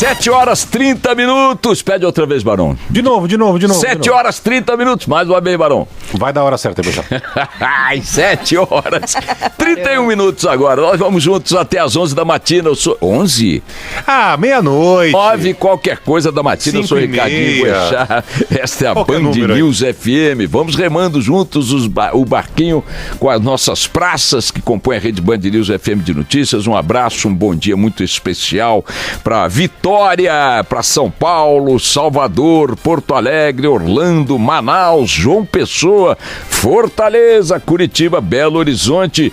7 horas 30 minutos. Pede outra vez, Barão. De novo. 7 horas 30 minutos. Mais uma vez, Barão. Vai dar a hora certa, Bechá. Ai, 7 horas 31 minutos agora. Nós vamos juntos até as 11 da matina. Eu sou... 11? Ah, meia-noite. 9 qualquer coisa da matina. Eu sou Ricardinho Boechat. Esta é a Band News FM. Vamos remando juntos o barquinho com as nossas praças que compõem a rede Band News FM de notícias. Um abraço, um bom dia muito especial para Vitória, para São Paulo, Salvador, Porto Alegre, Orlando, Manaus, João Pessoa, Fortaleza, Curitiba, Belo Horizonte,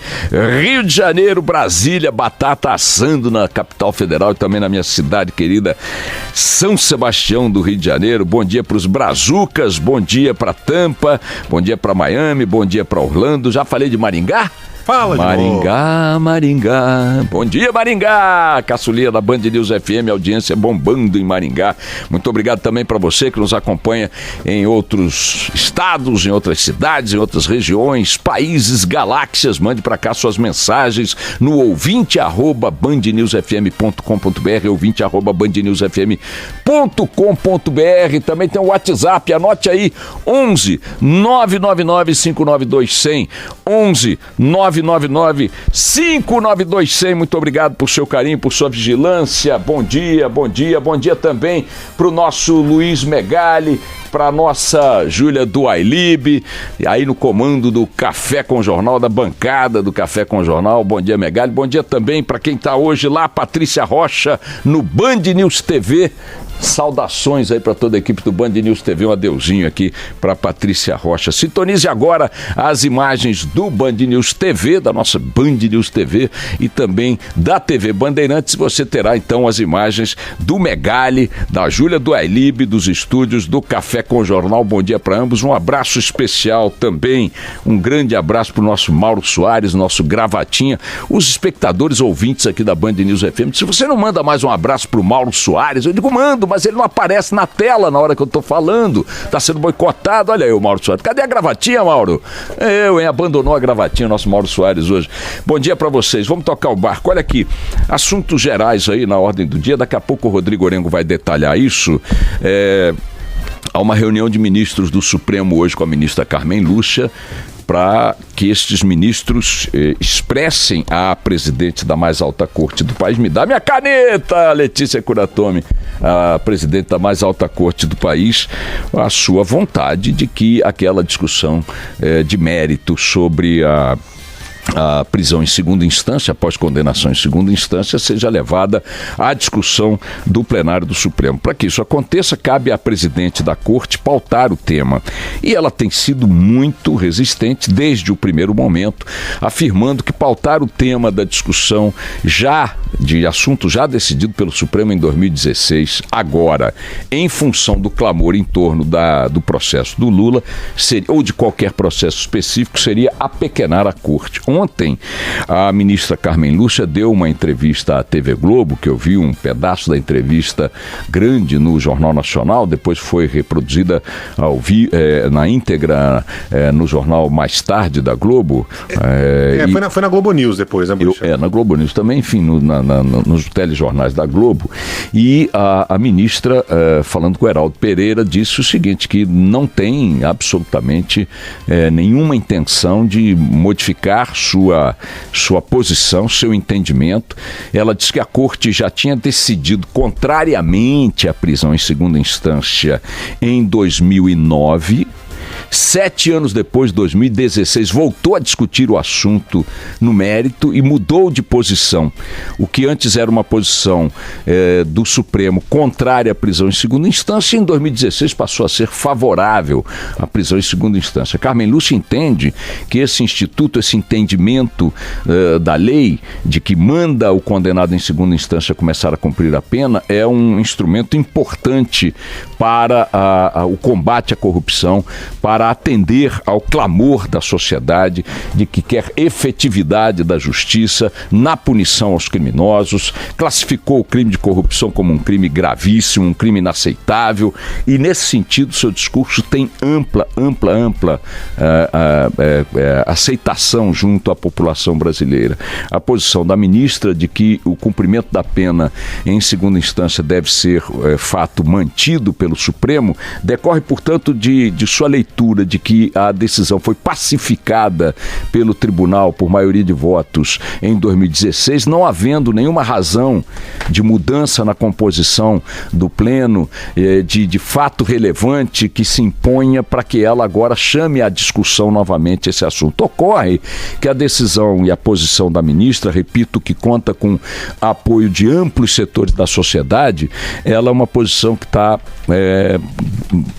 Rio de Janeiro, Brasília, batata assando na capital federal e também na minha cidade querida São Sebastião do Rio de Janeiro. Bom dia para os Brazucas, bom dia para Tampa, bom dia para Miami, bom dia para Orlando. Já falei de Maringá? Fala, Maringá. Bom dia, Maringá. Caçulinha da Band News FM, audiência bombando em Maringá. Muito obrigado também para você que nos acompanha em outros estados, em outras cidades, em outras regiões, países, galáxias. Mande para cá suas mensagens no ouvinte@bandnewsfm.com.br, ouvinte@bandnewsfm.com.br. Também tem o WhatsApp, anote aí, 11 999 592 100, 11 999 592 100. Muito obrigado por seu carinho, por sua vigilância. Bom dia também para o nosso Luiz Megali, para a nossa Júlia do Ailib, aí no comando do Café com Jornal, da bancada do Café com Jornal. Bom dia, Megali. Bom dia também para quem está hoje lá, Patrícia Rocha, no Band News TV. Saudações aí para toda a equipe do Band News TV, um adeuzinho aqui para Patrícia Rocha. Sintonize agora as imagens do Band News TV, da nossa Band News TV e também da TV Bandeirantes. Você terá então as imagens do Megali, da Júlia do Ailib, dos estúdios do Café com Jornal. Bom dia para ambos, um abraço especial também, um grande abraço para o nosso Mauro Soares, nosso Gravatinha, os espectadores ouvintes aqui da Band News FM. Se você não manda mais um abraço para o Mauro Soares, eu digo mando, mas ele não aparece na tela na hora que eu tô falando, tá sendo boicotado. Olha aí o Mauro Soares, cadê a gravatinha, Mauro? Abandonou a gravatinha, nosso Mauro Soares hoje. Bom dia pra vocês, vamos tocar o barco. Olha aqui, assuntos gerais aí na ordem do dia, daqui a pouco o Rodrigo Orengo vai detalhar isso. Há uma reunião de ministros do Supremo hoje com a ministra Carmen Lúcia, para que estes ministros expressem à presidente da mais alta corte do país. Me dá minha caneta, Letícia Curatomi, a presidente da mais alta corte do país, a sua vontade de que aquela discussão de mérito sobre a prisão em segunda instância, após condenação em segunda instância, seja levada à discussão do plenário do Supremo. Para que isso aconteça, cabe à presidente da corte pautar o tema. E ela tem sido muito resistente desde o primeiro momento, afirmando que pautar o tema da discussão de assunto já decidido pelo Supremo em 2016, agora, em função do clamor em torno do processo do Lula, ou de qualquer processo específico, seria apequenar a corte. Ontem, a ministra Carmen Lúcia deu uma entrevista à TV Globo, que eu vi um pedaço da entrevista grande no Jornal Nacional, depois foi reproduzida na íntegra no jornal Mais Tarde da Globo. Foi na Globo News depois, né, Bruxa? Na Globo News também, enfim, nos telejornais da Globo. E a ministra, falando com o Heraldo Pereira, disse o seguinte, que não tem absolutamente nenhuma intenção de modificar sua posição, seu entendimento. Ela diz que a corte já tinha decidido contrariamente à prisão em segunda instância em 2009. 7 anos depois, 2016, voltou a discutir o assunto no mérito e mudou de posição. O que antes era uma posição do Supremo contrária à prisão em segunda instância, em 2016 passou a ser favorável à prisão em segunda instância. Carmen Lúcia entende que esse instituto, esse entendimento da lei, de que manda o condenado em segunda instância começar a cumprir a pena, é um instrumento importante para o combate à corrupção, para para atender ao clamor da sociedade de que quer efetividade da justiça na punição aos criminosos, classificou o crime de corrupção como um crime gravíssimo, um crime inaceitável, e nesse sentido seu discurso tem ampla aceitação junto à população brasileira. A posição da ministra de que o cumprimento da pena em segunda instância deve ser fato mantido pelo Supremo decorre, portanto, de sua leitura de que a decisão foi pacificada pelo tribunal por maioria de votos em 2016, não havendo nenhuma razão de mudança na composição do pleno, de fato relevante que se imponha para que ela agora chame à discussão novamente esse assunto. Ocorre que a decisão e a posição da ministra, repito, que conta com apoio de amplos setores da sociedade, ela é uma posição que está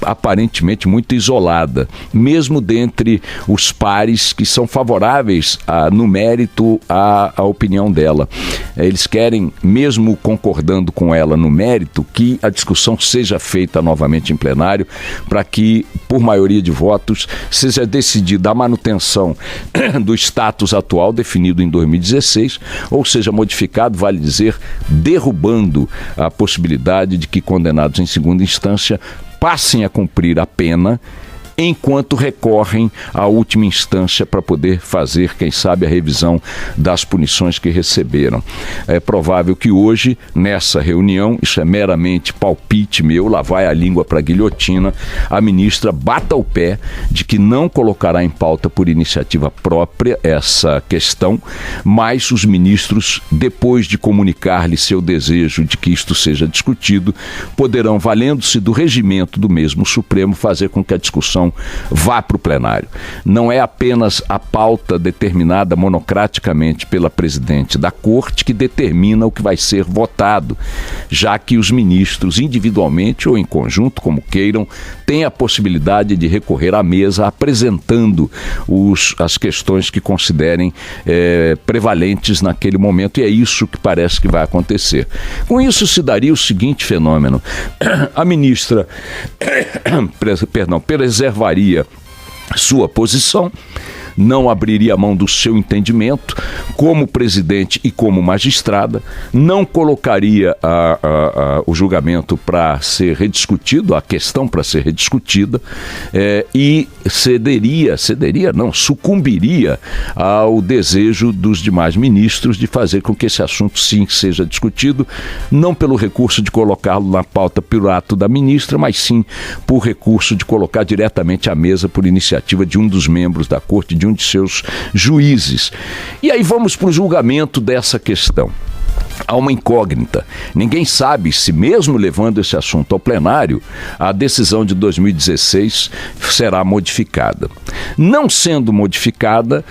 aparentemente muito isolada, mesmo dentre os pares que são favoráveis no mérito à opinião dela. Eles querem, mesmo concordando com ela no mérito, que a discussão seja feita novamente em plenário para que, por maioria de votos, seja decidida a manutenção do status atual definido em 2016, ou seja modificado, vale dizer, derrubando a possibilidade de que condenados em segunda instância passem a cumprir a pena enquanto recorrem à última instância para poder fazer, quem sabe, a revisão das punições que receberam. É provável que hoje, nessa reunião, isso é meramente palpite meu, lá vai a língua para a guilhotina, a ministra bata o pé de que não colocará em pauta por iniciativa própria essa questão, mas os ministros, depois de comunicar-lhe seu desejo de que isto seja discutido, poderão, valendo-se do regimento do mesmo Supremo, fazer com que a discussão vá para o plenário. Não é apenas a pauta determinada monocraticamente pela presidente da Corte que determina o que vai ser votado, já que os ministros, individualmente ou em conjunto, como queiram, têm a possibilidade de recorrer à mesa apresentando as questões que considerem prevalentes naquele momento, e é isso que parece que vai acontecer. Com isso se daria o seguinte fenômeno: a ministra preservaria sua posição, não abriria mão do seu entendimento como presidente e como magistrada, não colocaria o julgamento para ser rediscutido, a questão para ser rediscutida, e sucumbiria ao desejo dos demais ministros de fazer com que esse assunto sim seja discutido, não pelo recurso de colocá-lo na pauta pelo ato da ministra, mas sim por recurso de colocar diretamente à mesa por iniciativa de um dos membros da Corte, de um de seus juízes. E aí vamos para o julgamento dessa questão. Há uma incógnita. Ninguém sabe se, mesmo levando esse assunto ao plenário, a decisão de 2016 será modificada. Não sendo modificada,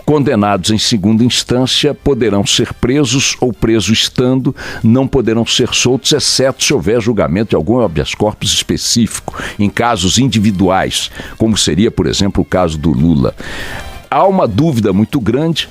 condenados em segunda instância poderão ser presos ou, preso estando, não poderão ser soltos, exceto se houver julgamento de algum habeas corpus específico, em casos individuais, como seria, por exemplo, o caso do Lula. Há uma dúvida muito grande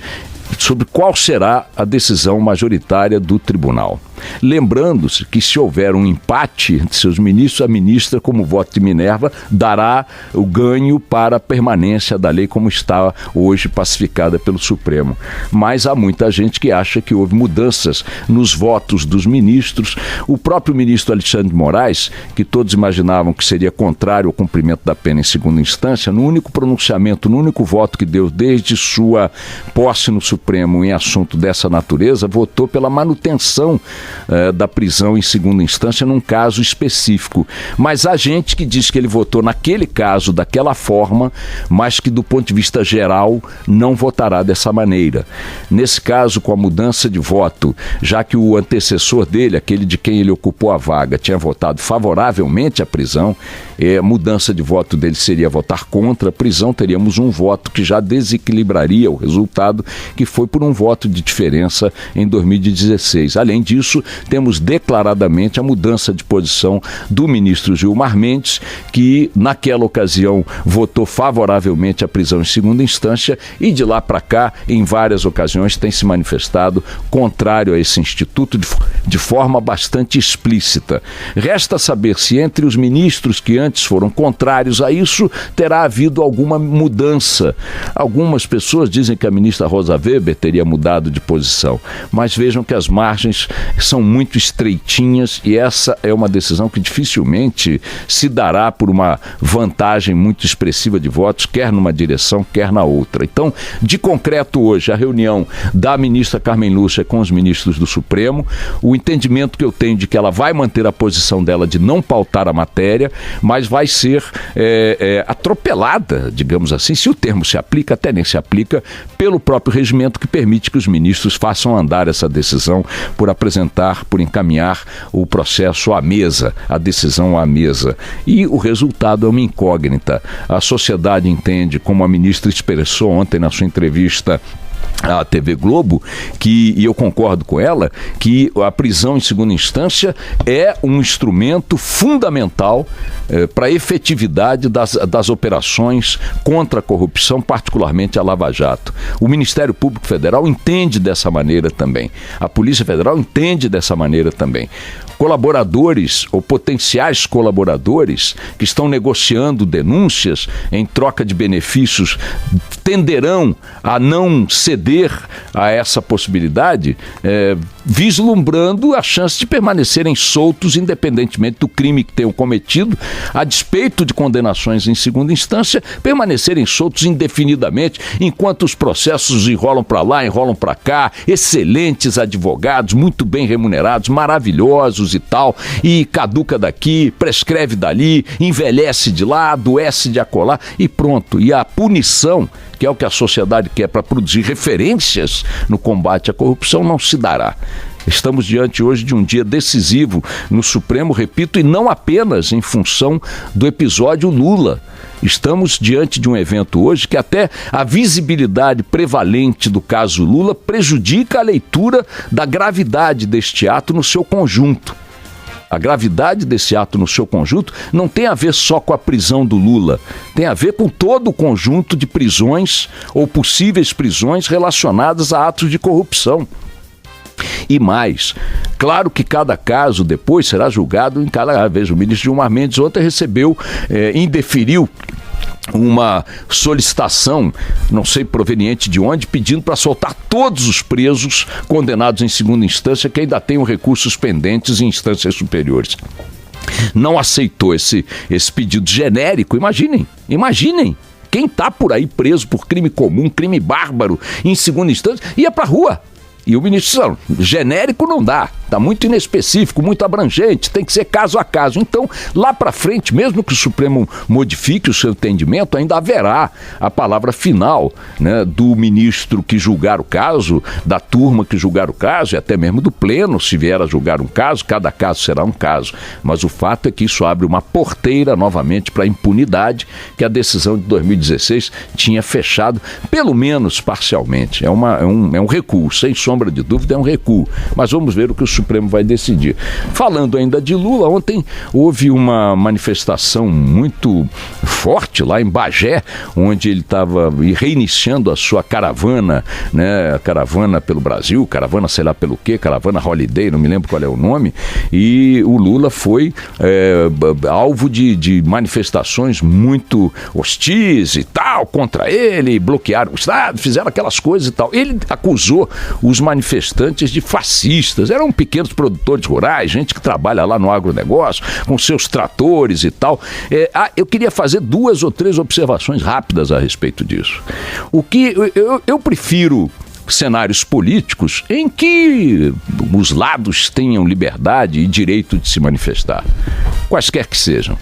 sobre qual será a decisão majoritária do tribunal. Lembrando-se que, se houver um empate entre seus ministros, a ministra, como voto de Minerva, dará o ganho para a permanência da lei como está hoje pacificada pelo Supremo. Mas há muita gente que acha que houve mudanças nos votos dos ministros. O próprio ministro Alexandre de Moraes, que todos imaginavam que seria contrário ao cumprimento da pena em segunda instância, no único pronunciamento, no único voto que deu desde sua posse no Supremo em assunto dessa natureza, votou pela manutenção da prisão em segunda instância num caso específico. Mas há gente que diz que ele votou naquele caso daquela forma, mas que do ponto de vista geral não votará dessa maneira. Nesse caso, com a mudança de voto, já que o antecessor dele, aquele de quem ele ocupou a vaga, tinha votado favoravelmente à prisão, a mudança de voto dele seria votar contra a prisão, teríamos um voto que já desequilibraria o resultado, que foi por um voto de diferença em 2016. Além disso, isso, temos declaradamente a mudança de posição do ministro Gilmar Mendes, que naquela ocasião votou favoravelmente a prisão em segunda instância e de lá para cá, em várias ocasiões, tem se manifestado contrário a esse instituto de forma bastante explícita. Resta saber se entre os ministros que antes foram contrários a isso, terá havido alguma mudança. Algumas pessoas dizem que a ministra Rosa Weber teria mudado de posição, mas vejam que as margens são muito estreitinhas e essa é uma decisão que dificilmente se dará por uma vantagem muito expressiva de votos, quer numa direção, quer na outra. Então, de concreto hoje, a reunião da ministra Carmen Lúcia com os ministros do Supremo, o entendimento que eu tenho de que ela vai manter a posição dela de não pautar a matéria, mas vai ser atropelada, digamos assim, se o termo se aplica, até nem se aplica, pelo próprio regimento que permite que os ministros façam andar essa decisão por encaminhar o processo à mesa, a decisão à mesa. E o resultado é uma incógnita. A sociedade entende, como a ministra expressou ontem na sua entrevista à TV Globo, e eu concordo com ela, que a prisão em segunda instância é um instrumento fundamental para a efetividade das operações contra a corrupção, particularmente a Lava Jato. O Ministério Público Federal entende dessa maneira também. A Polícia Federal entende dessa maneira também. Colaboradores ou potenciais colaboradores que estão negociando denúncias em troca de benefícios tenderão a não ceder a essa possibilidade, vislumbrando a chance de permanecerem soltos independentemente do crime que tenham cometido, a despeito de condenações em segunda instância, permanecerem soltos indefinidamente, enquanto os processos enrolam para lá, enrolam para cá, excelentes advogados, muito bem remunerados, maravilhosos e tal, e caduca daqui, prescreve dali, envelhece de lá, adoece de acolá e pronto. E a punição, que é o que a sociedade quer para produzir referências no combate à corrupção, não se dará. Estamos diante hoje de um dia decisivo no Supremo, repito, e não apenas em função do episódio Lula. Estamos diante de um evento hoje que até a visibilidade prevalente do caso Lula prejudica a leitura da gravidade deste ato no seu conjunto. A gravidade desse ato no seu conjunto não tem a ver só com a prisão do Lula, tem a ver com todo o conjunto de prisões ou possíveis prisões relacionadas a atos de corrupção. E mais, claro que cada caso depois será julgado em cada vez. O ministro Gilmar Mendes ontem indeferiu uma solicitação, não sei proveniente de onde, pedindo para soltar todos os presos condenados em segunda instância que ainda tenham recursos pendentes em instâncias superiores. Não aceitou esse pedido genérico. Imaginem. Quem está por aí preso por crime comum, crime bárbaro, em segunda instância, ia para a rua. E o ministro disse, genérico não dá, está muito inespecífico, muito abrangente, tem que ser caso a caso. Então, lá para frente, mesmo que o Supremo modifique o seu entendimento, ainda haverá a palavra final, né, do ministro que julgar o caso, da turma que julgar o caso, e até mesmo do pleno, se vier a julgar um caso, cada caso será um caso. Mas o fato é que isso abre uma porteira novamente para a impunidade que a decisão de 2016 tinha fechado, pelo menos parcialmente. É um recuo, sem sombra de dúvida, é um recuo. Mas vamos ver o que o Supremo vai decidir. Falando ainda de Lula, ontem houve uma manifestação muito forte lá em Bagé, onde ele estava reiniciando a sua caravana, né? Caravana pelo Brasil, caravana sei lá pelo quê, caravana Holiday, não me lembro qual é o nome, e o Lula foi alvo de manifestações muito hostis e tal, contra ele, bloquearam o Estado, fizeram aquelas coisas e tal. Ele acusou os manifestantes de fascistas, eram pequenos produtores rurais, gente que trabalha lá no agronegócio, com seus tratores e tal. Eu queria fazer 2 ou 3 observações rápidas a respeito disso. Eu prefiro cenários políticos em que os lados tenham liberdade e direito de se manifestar, quaisquer que sejam.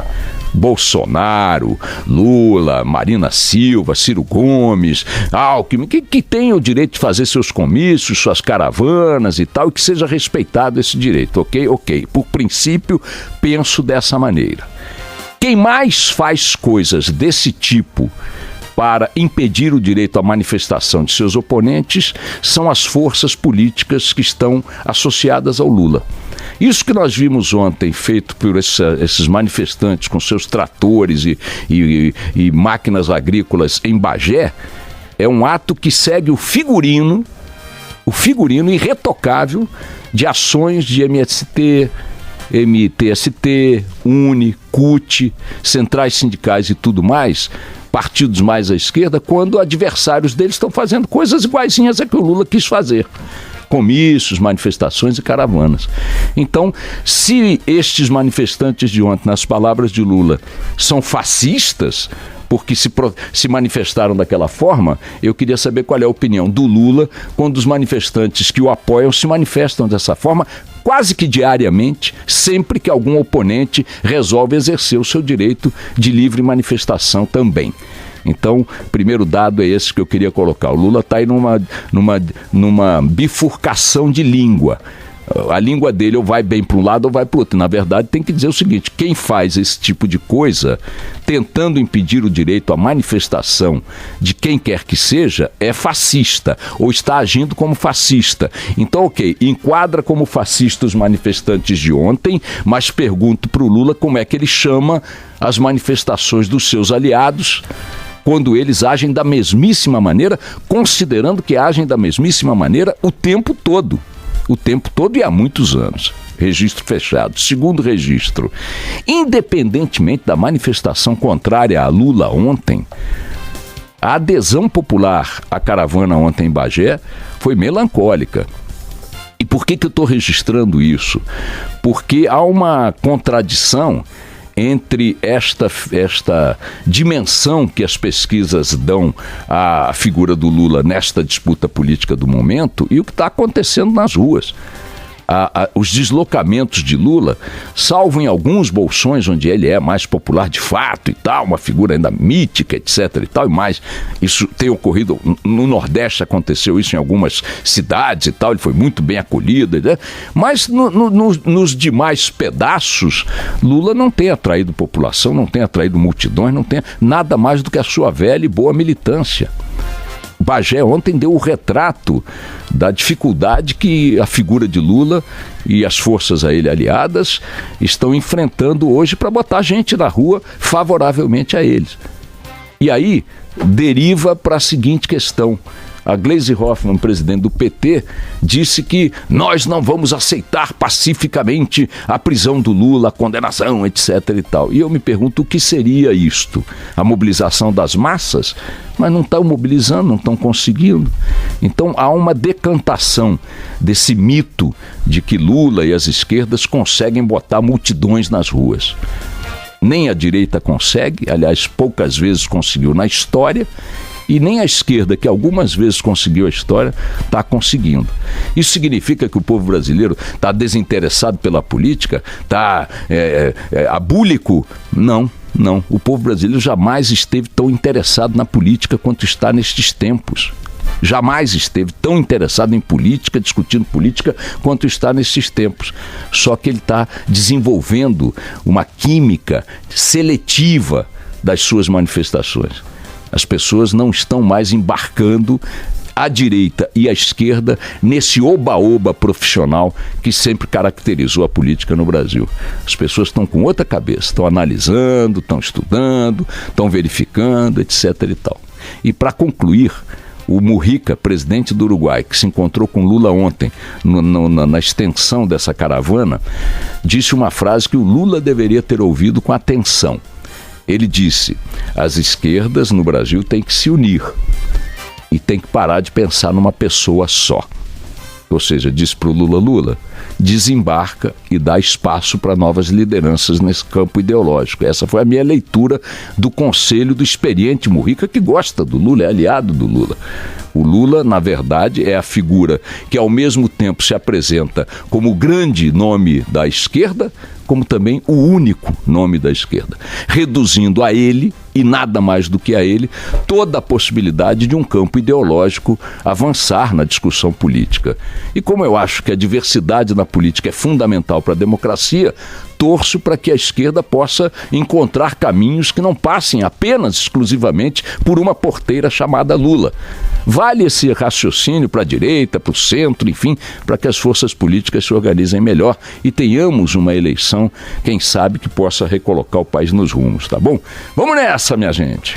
Bolsonaro, Lula, Marina Silva, Ciro Gomes, Alckmin, que tenham o direito de fazer seus comícios, suas caravanas e tal, e que seja respeitado esse direito, ok? Por princípio, penso dessa maneira. Quem mais faz coisas desse tipo para impedir o direito à manifestação de seus oponentes são as forças políticas que estão associadas ao Lula. Isso que nós vimos ontem, feito por esses manifestantes com seus tratores e máquinas agrícolas em Bagé, é um ato que segue o figurino irretocável de ações de MST, MTST, UNE, CUT, centrais sindicais e tudo mais, partidos mais à esquerda, quando adversários deles estão fazendo coisas iguaizinhas a que o Lula quis fazer. Comícios, manifestações e caravanas. Então, se estes manifestantes de ontem, nas palavras de Lula, são fascistas, porque se manifestaram daquela forma, eu queria saber qual é a opinião do Lula quando os manifestantes que o apoiam se manifestam dessa forma, quase que diariamente, sempre que algum oponente resolve exercer o seu direito de livre manifestação também. Então, o primeiro dado é esse que eu queria colocar. O Lula está aí numa bifurcação de língua. A língua dele ou vai bem para um lado ou vai para o outro. Na verdade, tem que dizer o seguinte: quem faz esse tipo de coisa, tentando impedir o direito à manifestação de quem quer que seja, é fascista, ou está agindo como fascista. Então, ok, enquadra como fascista os manifestantes de ontem, mas pergunto para o Lula como é que ele chama as manifestações dos seus aliados, quando eles agem da mesmíssima maneira, considerando que agem da mesmíssima maneira o tempo todo. O tempo todo e há muitos anos. Registro fechado. Segundo registro, independentemente da manifestação contrária a Lula ontem, a adesão popular à caravana ontem em Bagé foi melancólica. E por que eu estou registrando isso? Porque há uma contradição entre esta dimensão que as pesquisas dão à figura do Lula nesta disputa política do momento e o que está acontecendo nas ruas. Os deslocamentos de Lula, salvo em alguns bolsões onde ele é mais popular de fato e tal, uma figura ainda mítica, etc. e tal, e mais, isso tem ocorrido no Nordeste, aconteceu isso em algumas cidades e tal, ele foi muito bem acolhido, né? Mas nos demais pedaços, Lula não tem atraído população, não tem atraído multidões, não tem nada mais do que a sua velha e boa militância. Bagé ontem deu o retrato da dificuldade que a figura de Lula e as forças a ele aliadas estão enfrentando hoje para botar gente na rua favoravelmente a eles. E aí deriva para a seguinte questão. A Gleisi Hoffmann, presidente do PT, disse que nós não vamos aceitar pacificamente a prisão do Lula, a condenação, etc. e tal. E eu me pergunto o que seria isto? A mobilização das massas? Mas não estão mobilizando, não estão conseguindo. Então há uma decantação desse mito de que Lula e as esquerdas conseguem botar multidões nas ruas. Nem a direita consegue, aliás, poucas vezes conseguiu na história, e nem a esquerda, que algumas vezes conseguiu a história, está conseguindo. Isso significa que o povo brasileiro está desinteressado pela política? Está abúlico? Não. O povo brasileiro jamais esteve tão interessado na política quanto está nestes tempos. Jamais esteve tão interessado em política, discutindo política, quanto está nesses tempos. Só que ele está desenvolvendo uma química seletiva das suas manifestações. As pessoas não estão mais embarcando à direita e à esquerda nesse oba-oba profissional que sempre caracterizou a política no Brasil. As pessoas estão com outra cabeça, estão analisando, estão estudando, estão verificando, etc. e tal. E para concluir, o Mujica, presidente do Uruguai, que se encontrou com Lula ontem na extensão dessa caravana, disse uma frase que o Lula deveria ter ouvido com atenção. Ele disse: as esquerdas no Brasil têm que se unir e tem que parar de pensar numa pessoa só. Ou seja, disse para o Lula, desembarca e dá espaço para novas lideranças nesse campo ideológico. Essa foi a minha leitura do conselho do experiente Mujica, que gosta do Lula, é aliado do Lula. O Lula, na verdade, é a figura que ao mesmo tempo se apresenta como o grande nome da esquerda, como também o único nome da esquerda, reduzindo a ele e nada mais do que a ele, toda a possibilidade de um campo ideológico avançar na discussão política. E como eu acho que a diversidade na política é fundamental para a democracia, torço para que a esquerda possa encontrar caminhos que não passem apenas, exclusivamente, por uma porteira chamada Lula. Vale esse raciocínio para a direita, para o centro, enfim, para que as forças políticas se organizem melhor e tenhamos uma eleição, quem sabe, que possa recolocar o país nos rumos, tá bom? Vamos nessa, minha gente!